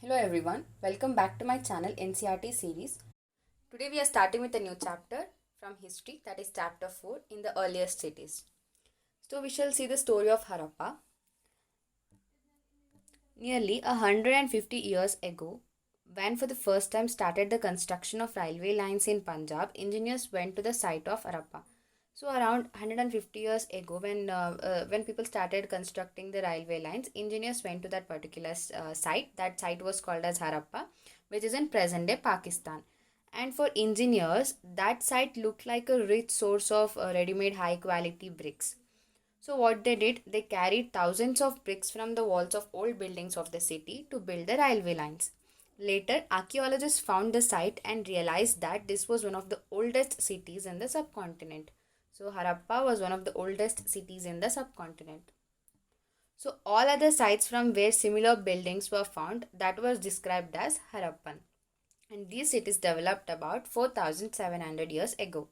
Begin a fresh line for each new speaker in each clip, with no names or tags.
Hello everyone, welcome back to my channel NCRT series. Today we are starting with a new chapter from history, that is chapter 4 in the earliest cities. So we shall see the story of Harappa. Nearly 150 years ago, when for the first time started the construction of railway lines in Punjab, engineers went to the site of Harappa. So around 150 years ago, when people started constructing the railway lines, engineers went to that particular site. That site was called as Harappa, which is in present-day Pakistan. And for engineers, that site looked like a rich source of ready-made high-quality bricks. So what they did, they carried thousands of bricks from the walls of old buildings of the city to build the railway lines. Later, archaeologists found the site and realized that this was one of the oldest cities in the subcontinent. So Harappa was one of the oldest cities in the subcontinent. So all other sites from where similar buildings were found, that was described as Harappan. And these cities developed about 4700 years ago.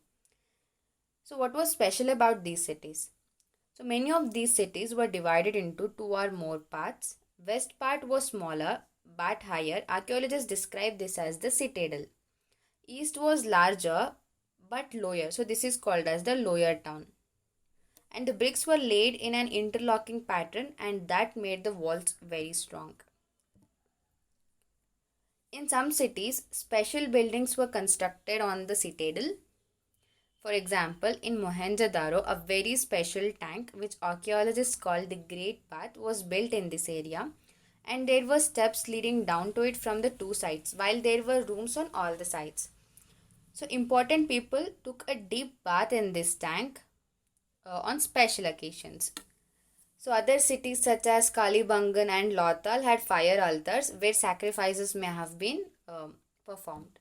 So what was special about these cities? So many of these cities were divided into two or more parts. West part was smaller but higher. Archaeologists describe this as the citadel. East was larger but lower. So this is called as the lower town. And the bricks were laid in an interlocking pattern and that made the walls very strong. In some cities, special buildings were constructed on the citadel. For example, in Mohenjo-daro, a very special tank which archaeologists call the Great Bath was built in this area, and there were steps leading down to it from the two sides, while there were rooms on all the sides. So important people took a deep bath in this tank on special occasions. So other cities such as Kalibangan and Lothal had fire altars where sacrifices may have been performed.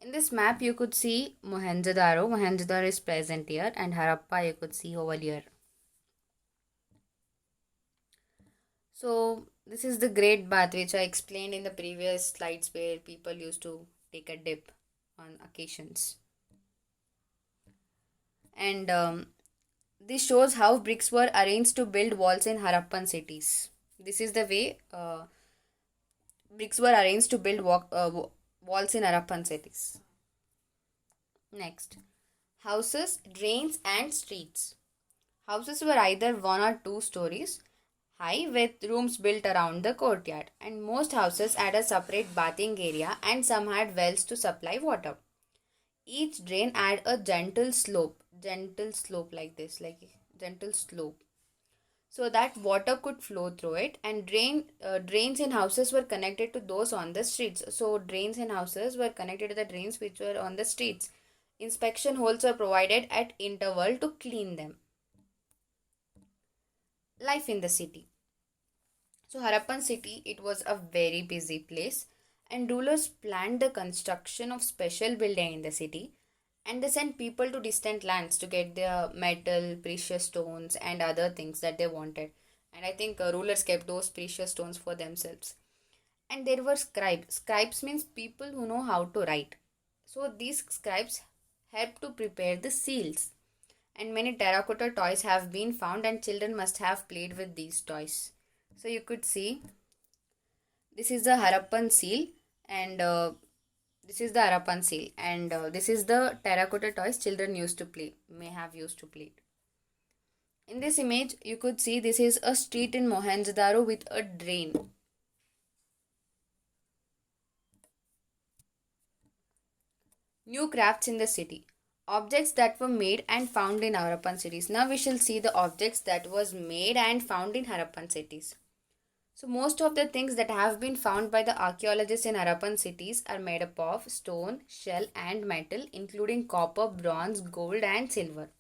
In this map, you could see Mohenjo-daro. Mohenjo-daro is present here, and Harappa you could see over here. So this is the Great Bath, which I explained in the previous slides, where people used to take a dip on occasions. And this shows how bricks were arranged to build walls in Harappan cities. This is the way bricks were arranged to build walls in Harappan cities. Next, houses, drains, and streets. Houses were either one or two stories high with rooms built around the courtyard, and most houses had a separate bathing area and some had wells to supply water. Each drain had a gentle slope like this, like gentle slope, so that water could flow through it. And drains in houses were connected to those on the streets. So drains in houses were connected to the drains which were on the streets. Inspection holes were provided at interval to clean them. Life in the city. So Harappan city, it was a very busy place, and rulers planned the construction of special building in the city, and they sent people to distant lands to get their metal, precious stones, and other things that they wanted. And I think rulers kept those precious stones for themselves. And there were scribes. Scribes means people who know how to write. So these scribes help to prepare the seals. And many terracotta toys have been found, and children must have played with these toys. So you could see this is the Harappan seal, and this is the Harappan seal, and this is the terracotta toys children may have used to play. In this image, you could see this is a street in Mohenjo-daro with a drain. New crafts in the city. Objects that were made and found in Harappan cities. Now we shall see the objects that was made and found in Harappan cities. So most of the things that have been found by the archaeologists in Harappan cities are made up of stone, shell and metal, including copper, bronze, gold and silver.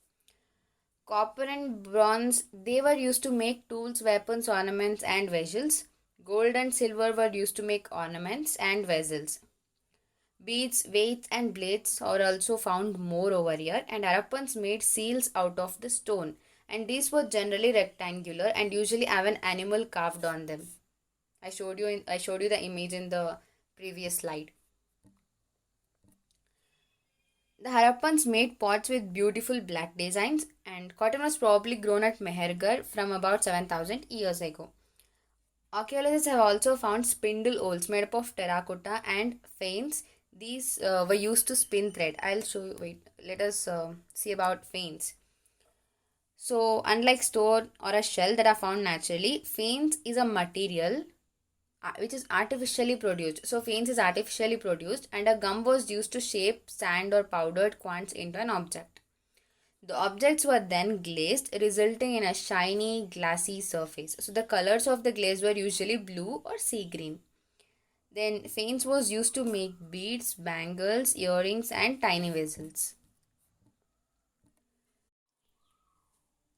Copper and bronze, they were used to make tools, weapons, ornaments and vessels. Gold and silver were used to make ornaments and vessels. Beads, weights and blades are also found more over here, and Harappans made seals out of the stone, and these were generally rectangular and usually have an animal carved on them. I showed you the image in the previous slide. The Harappans made pots with beautiful black designs, and cotton was probably grown at Mehergarh from about 7000 years ago. Archaeologists have also found spindle owls made up of terracotta and fanes. These were used to spin thread. I'll show you. Wait, let us see about fanes. So, unlike stone or a shell that are found naturally, fanes is a material which is artificially produced. So, fanes is artificially produced, and a gum was used to shape sand or powdered quartz into an object. The objects were then glazed, resulting in a shiny, glassy surface. So, the colors of the glaze were usually blue or sea green. Then, fanes was used to make beads, bangles, earrings, and tiny vessels.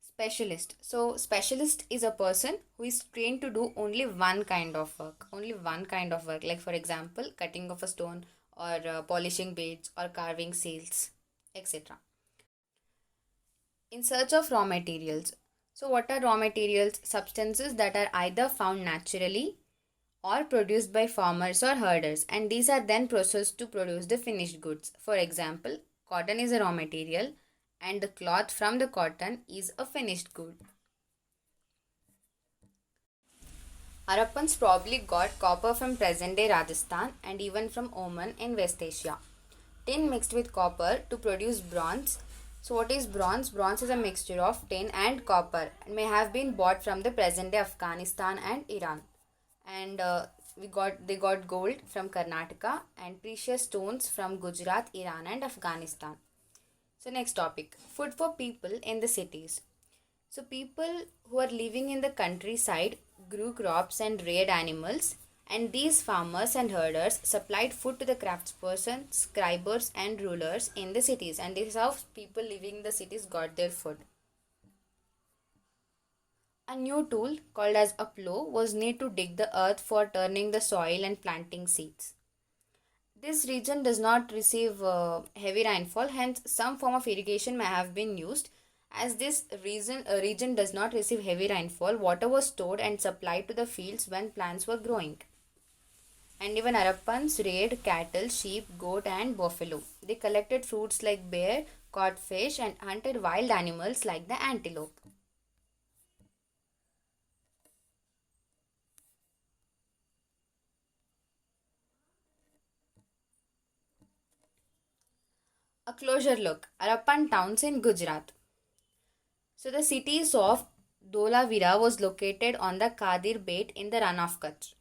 Specialist. So, specialist is a person who is trained to do only one kind of work. Only one kind of work. Like, for example, cutting of a stone or polishing beads or carving seals, etc. In search of raw materials. So, what are raw materials? Substances that are either found naturally or produced by farmers or herders, and these are then processed to produce the finished goods. For example, cotton is a raw material, and the cloth from the cotton is a finished good. Harappans probably got copper from present day Rajasthan and even from Oman in West Asia. Tin mixed with copper to produce bronze. So, what is bronze? Bronze is a mixture of tin and copper and may have been bought from the present day Afghanistan and Iran. And they got gold from Karnataka and precious stones from Gujarat, Iran, and Afghanistan. So, next topic, food for people in the cities. So, people who are living in the countryside grew crops and reared animals, and these farmers and herders supplied food to the craftspersons, scribers, and rulers in the cities, and this is how people living in the cities got their food. A new tool called as a plow was needed to dig the earth for turning the soil and planting seeds. This region does not receive heavy rainfall, hence some form of irrigation may have been used. As this region does not receive heavy rainfall, water was stored and supplied to the fields when plants were growing. And even Harappans reared cattle, sheep, goat, and buffalo. They collected fruits like bear, caught fish, and hunted wild animals like the antelope. A closer look. Harappan towns in Gujarat. So the cities of Dholavira was located on the Kadir Bait in the run of Kutch.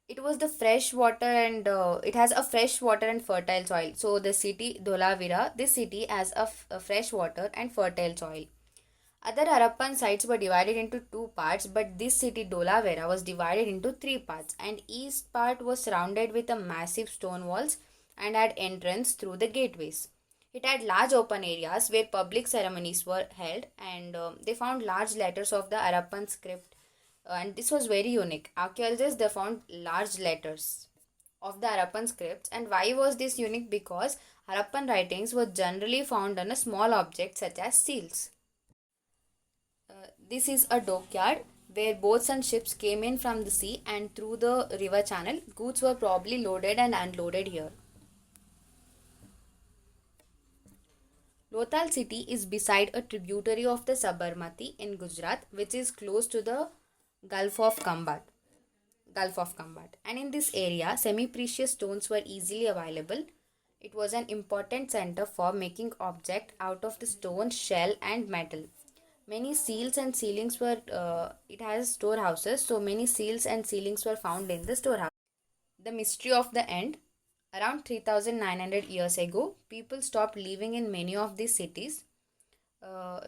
It was the fresh water and it has a fresh water and fertile soil. So the city Dholavira, this city has a fresh water and fertile soil. Other Harappan sites were divided into two parts, but this city Dholavira was divided into three parts, and east part was surrounded with a massive stone walls and had entrance through the gateways. It had large open areas where public ceremonies were held, and they found large letters of the Harappan script, and this was very unique. Archaeologists they found large letters of the Harappan scripts, and why was this unique? Because Harappan writings were generally found on a small object such as seals. This is a dockyard where boats and ships came in from the sea, and through the river channel, goods were probably loaded and unloaded here. Lothal city is beside a tributary of the Sabarmati in Gujarat, which is close to the Gulf of Kambat. Gulf of Kambat. And in this area, semi-precious stones were easily available. It was an important center for making objects out of the stone, shell, and metal. Many seals and ceilings were, it has storehouses, so many seals and ceilings were found in the storehouse. The mystery of the end. Around 3900 years ago, people stopped living in many of these cities.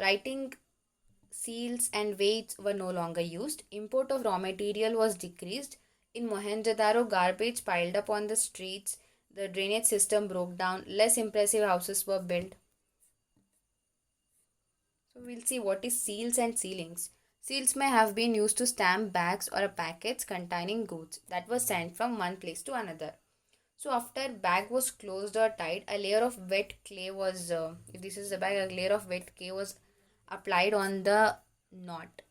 Writing seals and weights were no longer used. Import of raw material was decreased. In Mohenjo-daro, garbage piled up on the streets. The drainage system broke down. Less impressive houses were built. So we'll see what is seals and sealings. Seals may have been used to stamp bags or packets containing goods that were sent from one place to another. So after bag was closed or tied, a layer of wet clay was, if this is the bag, a layer of wet clay was applied on the knot,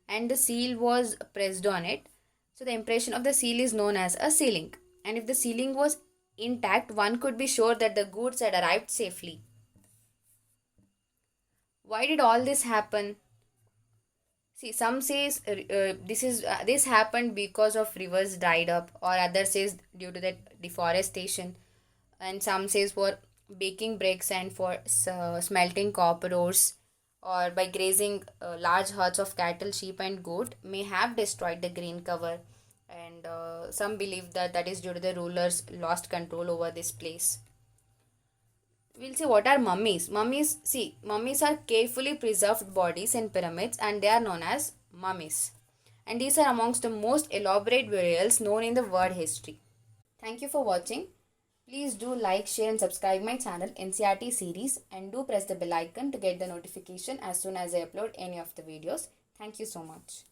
and the seal was pressed on it. So the impression of the seal is known as a sealing. And if the sealing was intact, one could be sure that the goods had arrived safely. Why did all this happen? See, some says this happened because of rivers dried up, or others says due to the deforestation, and some says for baking bricks and for smelting copper ores, or by grazing large herds of cattle, sheep, and goat may have destroyed the green cover, and some believe that that is due to the rulers lost control over this place. We'll see what are mummies. Mummies are carefully preserved bodies in pyramids and they are known as mummies. And these are amongst the most elaborate burials known in the world history. Thank you for watching. Please do like, share and subscribe my channel NCRT series and do press the bell icon to get the notification as soon as I upload any of the videos. Thank you so much.